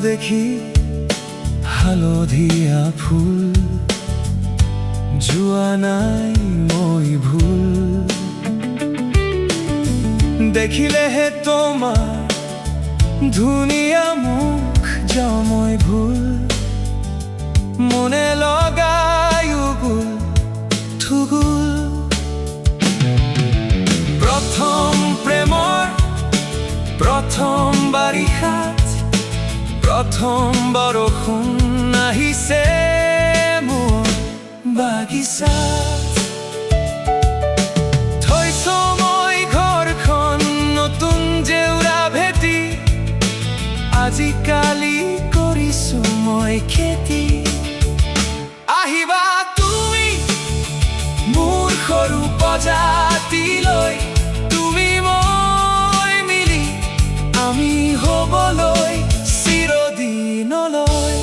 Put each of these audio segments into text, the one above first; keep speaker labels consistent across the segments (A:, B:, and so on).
A: দেখি হালধীয়া ফুল যোৱা নাই মই ভুল দেখিলেহে তোমাৰ ধুনীয়া মুখ যাওঁ মই ভুল মনে লগাই উগুল থুগুল প্ৰথম প্ৰেমৰ প্ৰথম বাৰিষাত প্ৰথম বৰষুণ আহিছে মোৰ বাগিচাত থৈছো মই ঘৰখন নতুন জেউৰা ভেটি আজিকালি কৰিছো মই খেতি আহিবা তুমি মোৰ সৰু প্ৰজাতিলৈ তুমি মই মিলি আমি হ'বলৈ চিৰদিনলৈ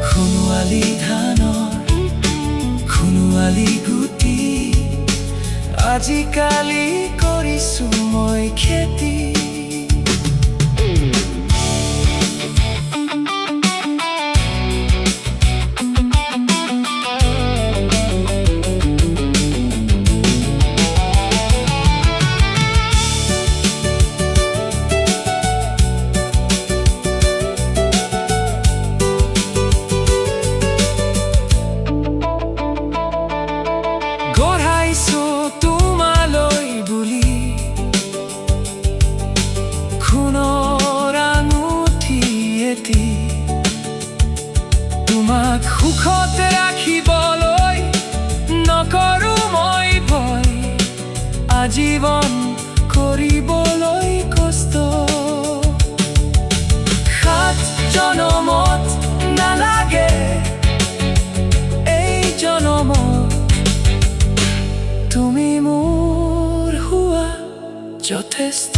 A: সোণোৱালী ধানৰ সোণোৱালী গুটি আজিকালি কৰিছো মই খেতি তোমাক সুখত ৰাখিবলৈ নকৰো মই ভয় আজীৱন কৰিবলৈ কষ্ট সাত জনমত নালাগে এই জনমত তুমি মোৰ হোৱা যথেষ্ট